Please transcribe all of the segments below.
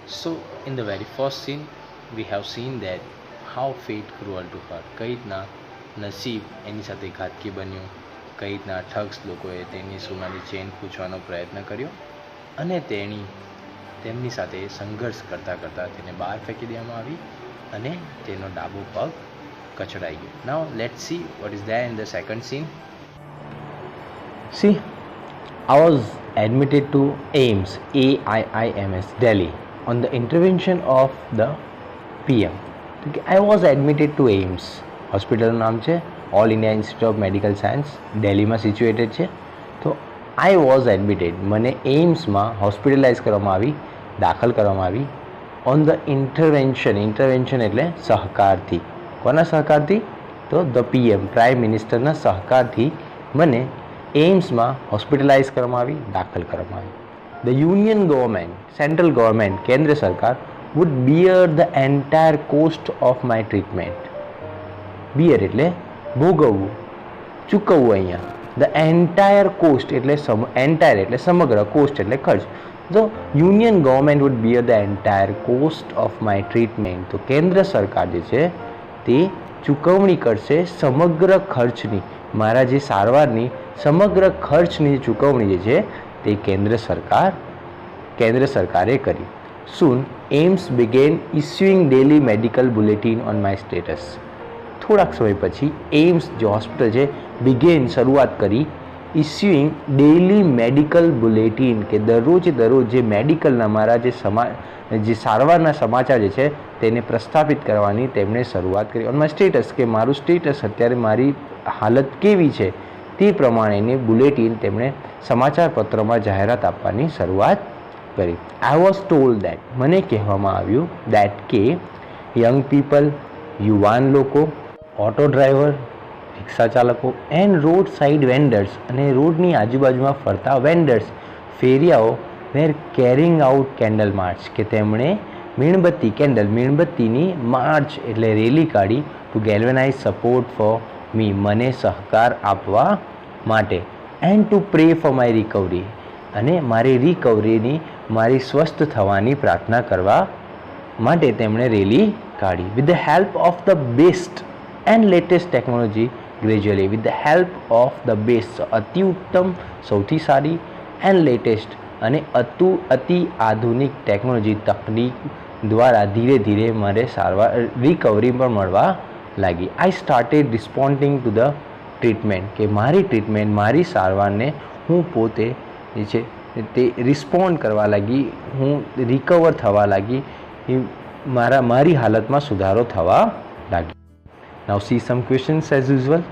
So, in the very first scene, we have seen that how fate cruel to her. કઈ રીતના નસીબ એની સાથે ઘાતકી બન્યું, કઈ રીતના ઠગ્સ લોકોએ તેની સોનાની ચેન પૂછવાનો પ્રયત્ન કર્યો અને તેમની સાથે સંઘર્ષ કરતાં કરતાં તેને બહાર ફેંકી દેવામાં આવી અને તેનો ડાબો પગ કચડાઈ ગયો. Now let's see what is there in the second scene. See, I was admitted to AIIMS, AIIMS, Delhi, on the intervention of the PM. I was admitted to AIIMS. હોસ્પિટલનું નામ છે all India institute of medical science, દિલ્હીમાં situated છે. તો I was admitted, મને એઇમ્સમાં hospitalise કરવામાં આવી, દાખલ કરવામાં આવી ઓન ધ ઇન્ટરવેન્શન એટલે સહકારથી. કોના સહકારથી? તો ધ PM, પ્રાઇમ મિનિસ્ટરના સહકારથી મને એઇમ્સમાં હોસ્પિટલાઇઝ કરવામાં આવી, દાખલ કરવામાં આવી. The union government, central government, કેન્દ્ર સરકાર would bear the entire cost of my treatment. bear એટલે ભોગવવું, ચૂકવવું. અહીંયા ધ એન્ટાયર કોસ્ટ એટલે એન્ટાયર એટલે સમગ્ર, કોસ્ટ એટલે ખર્ચ. તો union government would bear the entire cost of my treatment. તો કેન્દ્ર સરકાર જે છે તે ચૂકવણી કરશે સમગ્ર ખર્ચની, મારા જે સારવારની સમગ્ર ખર્ચની ચૂકવણી જે છે તે કેન્દ્ર સરકારે કરી. Soon, AIIMS began issuing daily medical bulletin on my status. થોડાક સમય પછી એઇમ્સ જે હોસ્પિટલ છે શરૂઆત કરી ઇસ્યુઇંગ ડેઇલી મેડિકલ બુલેટિન, કે દરરોજ જે મેડિકલના મારા જે સારવારના સમાચાર જે છે તેને પ્રસ્થાપિત કરવાની તેમણે શરૂઆત કરી. ઓન માય સ્ટેટસ, કે મારું સ્ટેટસ અત્યારે મારી હાલત કેવી છે તે પ્રમાણેની બુલેટિન તેમણે સમાચાર પત્રમાં જાહેરાત આપવાની શરૂઆત કરી. આઈ વોઝ ટોલ્ડ દેટ, મને કહેવામાં આવ્યું દેટ કે યંગ પીપલ, યુવાન લોકો, ઓટો ડ્રાઈવર, રિક્ષા ચાલકો એન્ડ રોડ સાઇડ વેન્ડર્સ, અને રોડની આજુબાજુમાં ફરતા વેન્ડર્સ, ફેરિયાઓ were carrying out candle march, કે તેમણે મીણબત્તીની માર્ચ એટલે રેલી કાઢી to galvanise support for me, મને સહકાર આપવા માટે, and to pray for my recovery, અને મારી રિકવરીની, મારી સ્વસ્થ થવાની પ્રાર્થના કરવા માટે તેમણે રેલી કાઢી. With the help of the best and latest technology, gradually with the help of the best, અતિ ઉત્તમ, સૌથી સારી, એન્ડ લેટેસ્ટ અને અતિ આધુનિક ટેકનોલોજી, તકનીક દ્વારા ધીરે ધીરે મારે રિકવરી પણ મળવા લાગી. I started responding to the treatment, કે મારી ટ્રીટમેન્ટ, મારી સારવારને હું પોતે જે છે તે રિસ્પોન્ડ કરવા લાગી, હું રિકવર થવા લાગી, મારી હાલતમાં સુધારો થવા લાગી. Now see some questions as usual.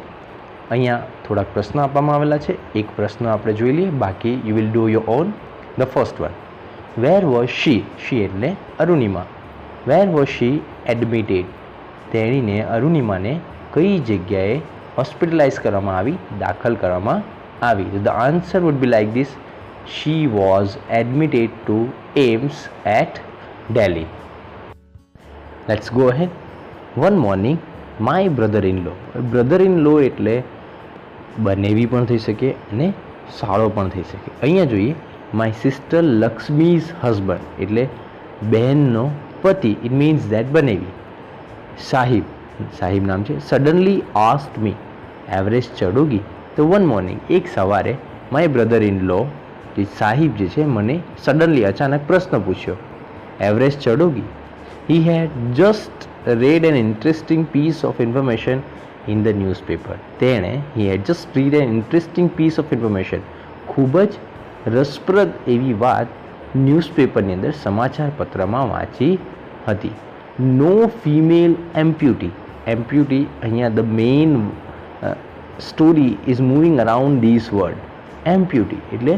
અહીંયા થોડાક પ્રશ્નો આપવામાં આવેલા છે, એક પ્રશ્ન આપણે જોઈ લઈએ, બાકી you will do your own. The first one, where was she એટલે Arunima, where was she admitted, તેણીને અરુણિમાને કઈ જગ્યાએ હોસ્પિટલાઇઝ કરવામાં આવી, દાખલ કરવામાં આવી. તો the answer would be like this, she was admitted to AIIMS at Delhi. Let's go ahead. One morning, my brother-in-law એટલે બનેવી પણ થઈ શકે અને સાળો પણ થઈ શકે. અહીંયા જોઈએ my sister Lakshmi's husband એટલે બહેનનો પતિ, it means that બનેવી. સાહિબ નામ છે. suddenly asked me, એવરેસ્ટ ચડોગી. તો one morning, એક સવારે my brother-in-law જે સાહિબ જે છે મને સડનલી અચાનક પ્રશ્ન પૂછ્યો, એવરેસ્ટ ચડોગી. He had just read an interesting piece of information in the newspaper. He had just read an interesting piece of information, ખૂબ જ રસપ્રદ એવી વાત ન્યૂઝપેપરની અંદર સમાચાર પત્રમાં વાંચી હતી. નો ફિમેલ એમ્પ્યુટી અહીંયા the main story is moving around this word. Amputee એટલે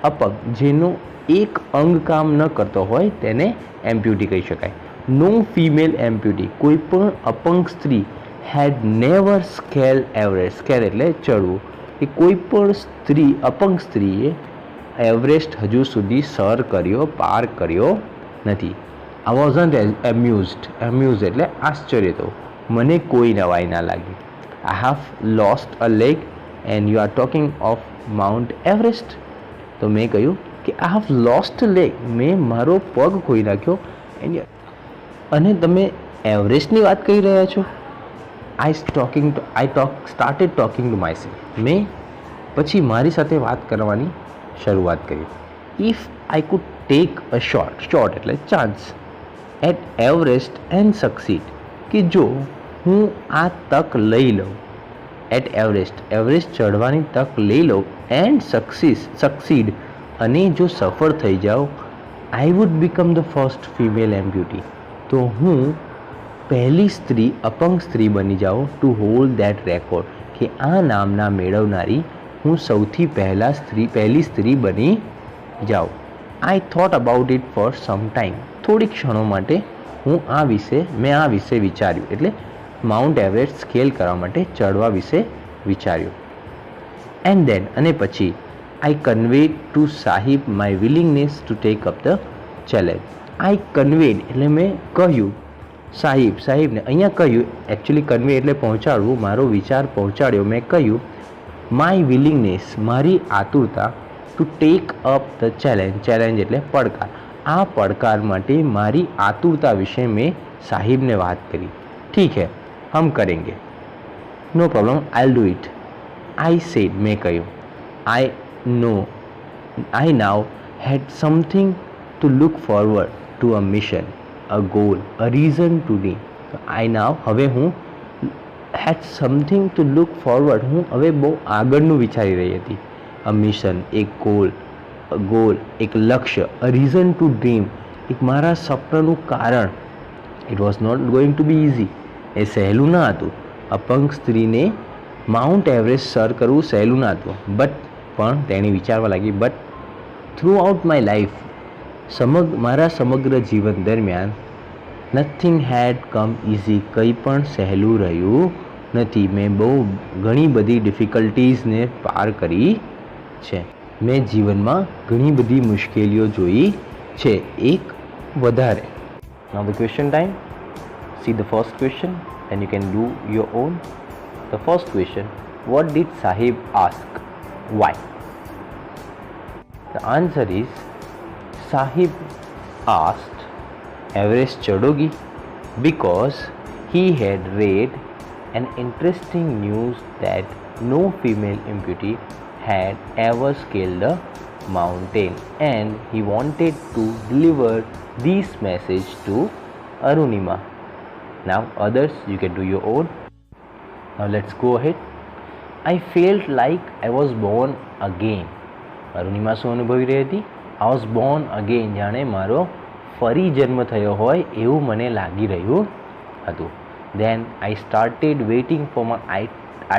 અપંગ, જેનું એક અંગ કામ ન કરતો હોય તેને એમ્પ્યુટી કહી શકાય. નો ફિમેલ એમ્પ્યુટી, કોઈ પણ અપંગ સ્ત્રી હેડ નેવર સ્કેલ એવરેસ્ટ, સ્કેલ એટલે ચડવું, કે કોઈ પણ અપંગ સ્ત્રીએ એવરેસ્ટ હજુ સુધી પાર કર્યો નથી. આઈ વોઝન્ટ એમ્યુઝડ એટલે આશ્ચર્ય થવું, મને કોઈ નવાઈ ના લાગી. I have lost a leg and you are talking of Mount Everest. તો મેં કહ્યું કે આઈ હેવ લોસ્ટ લેગ, મેં મારો પગ ખોઈ નાખ્યો, એન્ડ અને તમે એવરેસ્ટની વાત કરી રહ્યા છો. I started talking to myself. મેં પછી મારી સાથે વાત કરવાની શરૂઆત કરી. If I could take a shot એટલે chance at Everest and succeed, કે જો હું આ તક લઈ લઉં, એટ એવરેસ્ટ ચડવાની તક લઈ લઉં એન્ડ સક્સીડ અને જો સફળ થઈ જાઉં, I would become the first female amputee, તો હું પહેલી સ્ત્રી અપંગ સ્ત્રી બની જાઉં ટુ હોલ્ડ દેટ રેકોર્ડ, કે આ નામના મેળવનારી હું સૌથી પહેલી સ્ત્રી બની જાઉં. I thought about it for some time. થોડીક ક્ષણો માટે મેં આ વિશે વિચાર્યું, એટલે માઉન્ટ એવરેસ્ટ સ્કેલ કરવા માટે ચડવા વિશે વિચાર્યું. એન્ડ દેન અને પછી I conveyed to Sahib my willingness to take up the challenge. I conveyed એટલે મેં કહ્યું, સાહિબને અહીંયા કહ્યું, એકચ્યુઅલી કન્વે એટલે પહોંચાડવું, મારો વિચાર પહોંચાડ્યો. મેં કહ્યું માય વિલિંગનેસ, મારી આતુરતા, to take up the challenge એટલે પડકાર. આ પડકાર માટે મારી આતુરતા વિશે મેં સાહિબને વાત કરી. ઠીક હે, હમ કરેંગે, no problem, I will do it. I said, મેં કહ્યું, I now had something to look forward to a mission, a goal, a reason to die. હવે હું had something to look forward, હું હવે બહુ આગળનું વિચારી રહી હતી. અ મિશન, એક ગોલ, એક લક્ષ્ય, અ રીઝન ટુ ડ્રીમ, એક મારા સપનાનું કારણ. It was not going to be easy. એ સહેલું ન હતું. અપંગ સ્ત્રીને માઉન્ટ એવરેસ્ટ સર કરવું સહેલું ન હતું. પણ તેણે વિચારવા લાગી, but through out my life, મારા સમગ્ર જીવન દરમિયાન, નથિંગ હેડ કમ ઇઝી, કંઈ પણ સહેલું રહ્યું નથી. મેં ઘણી બધી ડિફિકલ્ટીઝને પાર કરી છે. મેં જીવનમાં ઘણી બધી મુશ્કેલીઓ જોઈ છે, એક વધારે. નાઉ the question time. See the first question, then you can do your own. The first question, what did Sahib ask? Why? The answer is, Sahib asked, Everest chadogi? Because he had read an interesting news that no female amputee had ever scaled the mountain, and he wanted to deliver this message to Arunima. Now others, you can do your own. Now let's go ahead. I felt like I was born again. Arunima શું અનુભવી રહી હતી? I was born again, જાણે મારો ફરી જન્મ થયો હોય એવું મને લાગી રહ્યું હતું. Then I started waiting for my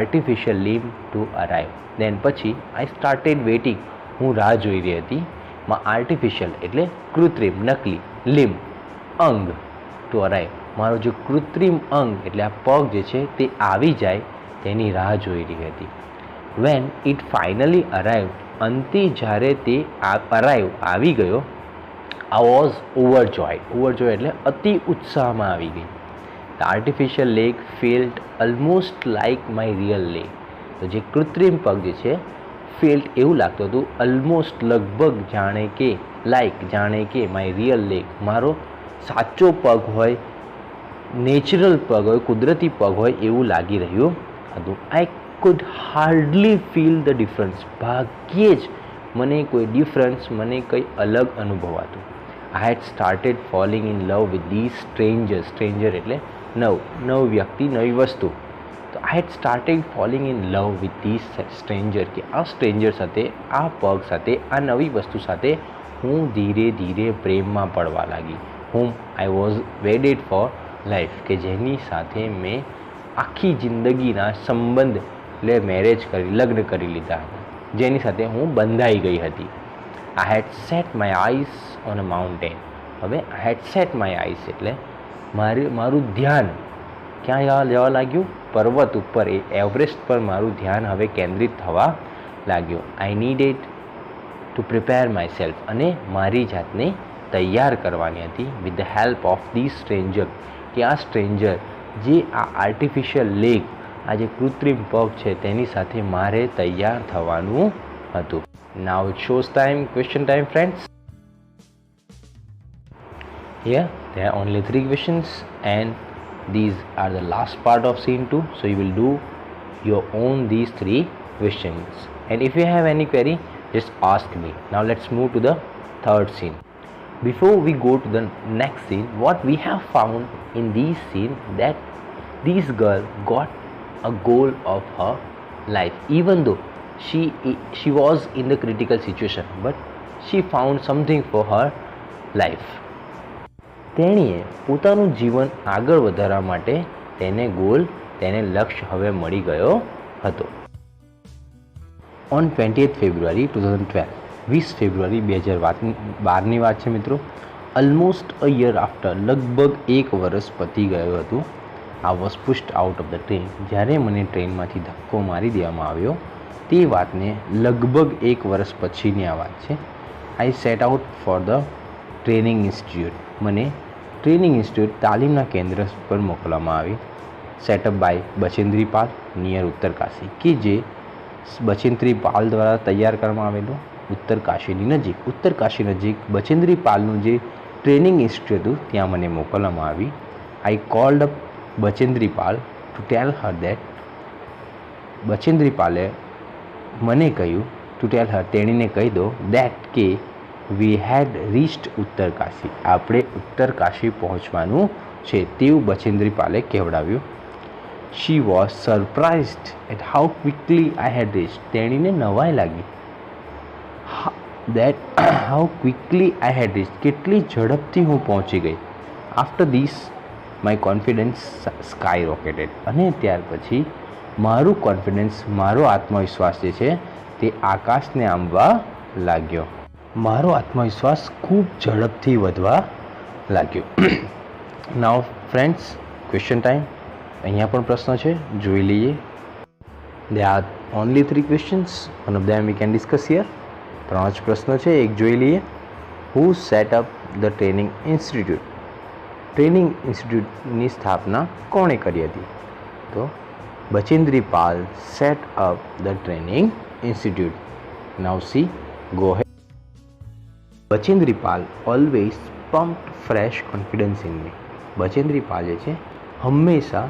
artificial limb to arrive. Then પછી I started waiting, હું રાહ જોઈ રહી હતી. My artificial એટલે કૃત્રિમ, નકલી, limb અંગ, to arrive, મારો જે કૃત્રિમ અંગ એટલે આ પગ જે છે તે આવી જાય તેની રાહ જોઈ રહી હતી. When it finally arrived, અંતે જ્યારે તે આવી ગયો, I was overjoyed એટલે અતિ ઉત્સાહમાં આવી ગઈ. The artificial leg felt almost like my real leg. તો જે કૃત્રિમ પગ જે છે felt એવું લાગતું હતું, almost લગભગ જાણે કે my real leg, મારો સાચો પગ હોય, નેચરલ પગ હોય, કુદરતી પગ હોય એવું લાગી રહ્યું હતું. I could hardly feel the difference, ભાગ્યે જ મને કોઈ ડિફરન્સ, મને કંઈ અલગ અનુભવાતું. I had started falling in love with these stranger એટલે નવ વ્યક્તિ, નવી વસ્તુ. તો I had started falling in love with these stranger, કે આ સ્ટ્રેન્જર સાથે, આ પગ સાથે, આ નવી વસ્તુ સાથે હું ધીરે ધીરે પ્રેમમાં પડવા લાગી. whom I was wedded for life, કે જેની સાથે મેં આખી જિંદગીના સંબંધ એટલે લગ્ન કરી લીધા હતા, જેની સાથે હું બંધાઈ ગઈ હતી. I had set my eyes on a mountain. હવે I had set my eyes એટલે મારું ધ્યાન ક્યાં જવા લાગ્યું? પર્વત ઉપર, એ એવરેસ્ટ પર મારું ધ્યાન હવે કેન્દ્રિત થવા લાગ્યું. I needed to prepare myself, અને મારી જાતને તૈયાર કરવાની હતી. With the help of the stranger, કે આ સ્ટ્રેન્જર જે આ આર્ટિફિશિયલ લેગ, આ જે કૃત્રિમ પગ છે તેની સાથે મારે તૈયાર થવાનું હતું. Now it shows time, question time friends. Yeah, there are only 3 questions, and these are the last part of scene 2. So you will do your own these 3 questions. And if you have any query, just ask me. Now let's move to the third scene. Before we go to the next scene, what we have found in this scene that this girl got a goal of her life, even though she was in the critical situation, but she found something for her life. તેણીએ પોતાનું જીવન આગળ વધારવા માટે તેને લક્ષ્ય હવે મળી ગયો હતો. ઓન 20th February 2012, 20 ફેબ્રુઆરી 2012ની વાત છે મિત્રો. ઓલમોસ્ટ અ યર આફ્ટર, લગભગ 1 વર્ષ પતી ગયું હતું. આ was pushed out of the train, જ્યારે મને ટ્રેનમાંથી ધક્કો મારી દેવામાં આવ્યો તે વાતને લગભગ 1 વર્ષ પછીની આ વાત છે. I set out for the training institute. મને ટ્રેનિંગ ઇન્સ્ટિટ્યૂટ તાલીમના કેન્દ્ર પર મોકલવામાં આવી. Set up by Bachendri Pal near Uttarkashi, કે જે બચેન્દ્રી પાલ દ્વારા તૈયાર કરવામાં આવેલું ઉત્તરકાશીની નજીક બચેન્દ્રી પાલનું જે ટ્રેનિંગ ઇન્સ્ટિટ્યૂટ હતું ત્યાં મને મોકલવામાં આવી. I called up Bachendri Pal to tell her that. Bachendri પાલે મને કહ્યું ટુ ટેલ હર, તેણીને કહી દો દેટ કે વી હેડ રીચ્ડ ઉત્તરકાશી, આપણે ઉત્તરકાશી પહોંચવાનું છે તેવું બચેન્દ્રી પાલે કહેવડાવ્યું. She was surprised at how quickly I had reached. તેણીને નવાઈ લાગી that how quickly I had reached, કેટલી ઝડપથી હું પહોંચી ગઈ. After this my confidence skyrocketed, અને ત્યાર પછી મારું કોન્ફિડન્સ, મારો આત્મવિશ્વાસ જે છે તે આકાશને આંબવા લાગ્યો. મારો આત્મવિશ્વાસ ખૂબ ઝડપથી વધવા લાગ્યો. Now friends, question time. અહીંયા પણ પ્રશ્ન છે, જોઈ લઈએ. They are only 3 questions, one of them we can discuss here. 3 જ પ્રશ્ન છે, એક જોઈ લઈએ. Who set up the training institute. Training ઇન્સ્ટિટ્યૂટની સ્થાપના કોણે કરી હતી? તો Bachendri Pal set up the training institute. Now see, go ahead. Bachendri Pal always pumped fresh confidence in me. Bachendri Pal જે છે હંમેશા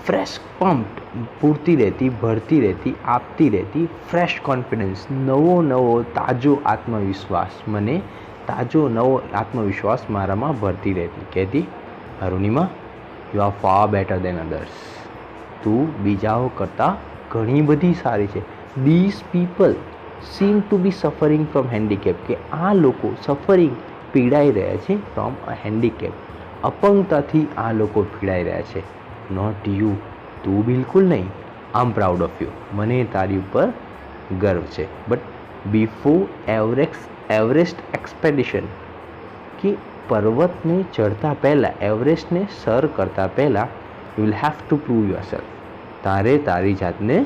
ફ્રેશ પમ્પ્ડ, પૂરતી રહેતી, ભરતી રહેતી, આપતી રહેતી ફ્રેશ કોન્ફિડન્સ, નવો તાજો આત્મવિશ્વાસ, મને નવો આત્મવિશ્વાસ મારામાં ભરતી રહેતી. કહેતી, Arunima, you are far better than others. તું બીજાઓ કરતાં ઘણી બધી સારી છે. This people seem to be suffering from handicap, કે આ લોકો પીડાઈ રહ્યા છે ફ્રોમ અ હેન્ડીકેપ, અપંગતાથી આ લોકો પીડાઈ રહ્યા છે. નોટ યુ, તું બિલકુલ નહીં. આઈ એમ પ્રાઉડ ઓફ યુ, મને તારી ઉપર ગર્વ છે. બટ બિફોર એવરેસ્ટ એક્સપેડિશન, કે પર્વતને ચડતા પહેલાં, એવરેસ્ટને સર કરતાં પહેલાં you will have to prove your self. તારે તારી જાતને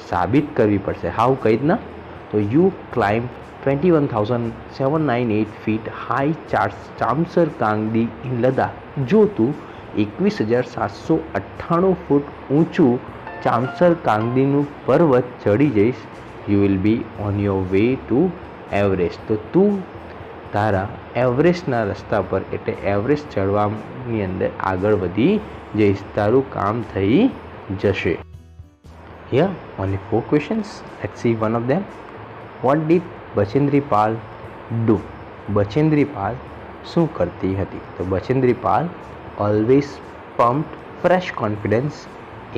સાબિત કરવી પડશે. હાઉ, કઈ રીતના? તો you climb 21,798 feet high Chamser Kangri in Ladakh. જો તું 21,798 ફૂટ ઊંચું ચામસર કાંગદીનું પર્વત ચડી જઈશ, you will be on your way to Everest. તો તું તારા એવરેસ્ટના રસ્તા પર, એટલે એવરેસ્ટ ચડવાની અંદર આગળ વધી જઈશ, તારું કામ થઈ જશે. Here only 4 questions. Let's see one of them. What did Bachendri Pal do? Bachendri Pal શું કરતી હતી? તો Bachendri Pal always pumped fresh confidence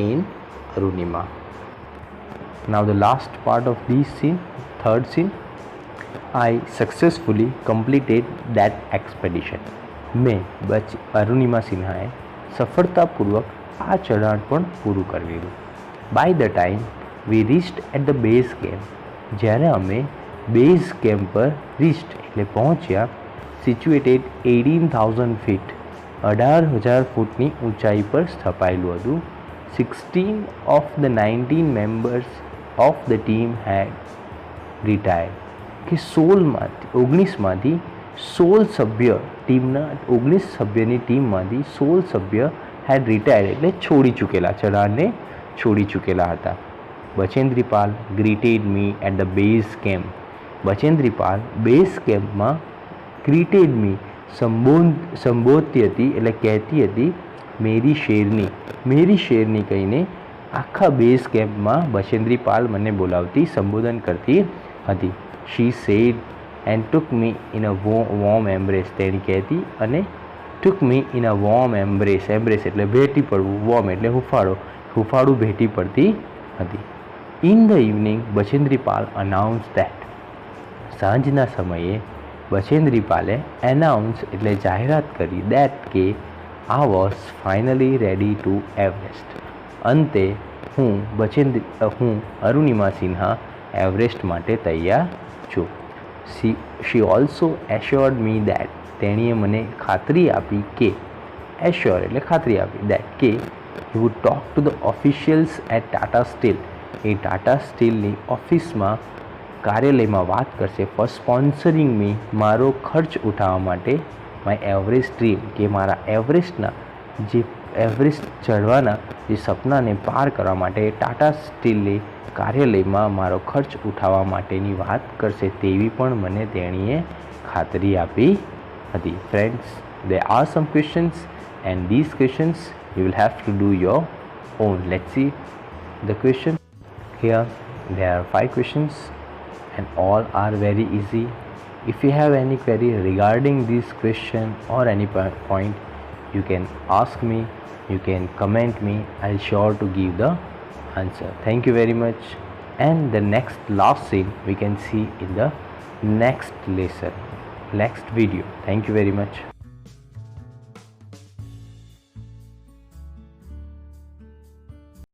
in Arunima. Now the last part of this scene, third scene. I successfully completed that expedition. મેં અરુણિમા સિન્હાએ સફળતાપૂર્વક આ ચઢાણ પણ પૂરું કરી લીધું. By the time we reached at the base camp, જ્યારે અમે બેઝ કેમ્પ પર રીચ્ડ એટલે પહોંચ્યા, સિચ્યુએટેડ 18,000 feet, 18,000 ફૂટની ઊંચાઈ પર સ્થપાયેલું હતું. 16 of the 19 members of the team had retired, કે 19માંથી 16 સભ્ય, ટીમના 19 સભ્યની ટીમમાંથી 16 સભ્ય હેડ રિટાયર્ડ એટલે છોડી ચૂકેલા, ચઢાણને છોડી ચૂકેલા હતા. Bachendri Pal greeted me at the base camp. Bachendri Pal base કેમ્પમાં ગ્રીટેડ મી, સંબોધતી હતી એટલે કહેતી હતી મેરી શેરની કહીને આખા બેઝ કેમ્પમાં બચેન્દ્રી પાલ મને બોલાવતી સંબોધન કરતી હતી. She said and took me in a warm embrace. તેણી કહેતી અને took me in a warm embrace એટલે ભેટી પડવું, વોર્મ એટલે હુંફાળું ભેટી પડતી હતી. In the evening Bachendri Pal announce that. સાંજના સમયે બચેન્દ્રી પાલે એનાઉન્સ એટલે જાહેરાત કરી દેટ કે આ was finally ready to Everest. અંતે હું અરુણિમા સિન્હા એવરેસ્ટ માટે તૈયાર છું. શી ઓલ્સો એશ્યોર્ડ મી દેટ. તેણીએ મને ખાતરી આપી કે એશ્યોર એટલે ખાતરી આપી દેટ કે he would talk to the officials at Tata Steel. એ ટાટા સ્ટીલની ઓફિસમાં કાર્યાલયમાં વાત કરશે ફોર સ્પોન્સરિંગ મી, મારો ખર્ચ ઉઠાવવા માટે, માય એવરેસ્ટ ડ્રીમ કે મારા એવરેસ્ટ ચઢવાના જે સપનાને પાર કરવા માટે ટાટા સ્ટીલની કાર્યાલયમાં મારો ખર્ચ ઉઠાવવા માટેની વાત કરશે તેવી પણ મને તેણીએ ખાતરી આપી હતી. Friends, there are some questions and these questions you will have to do your own. Let's see the question. Here there are 5 questions and all are very easy. If you have any query regarding this question or any point, you can ask me, you can comment me. I'll sure to give the answer. Thank you very much. And the last scene we can see in the next lesson, next video. Thank you very much.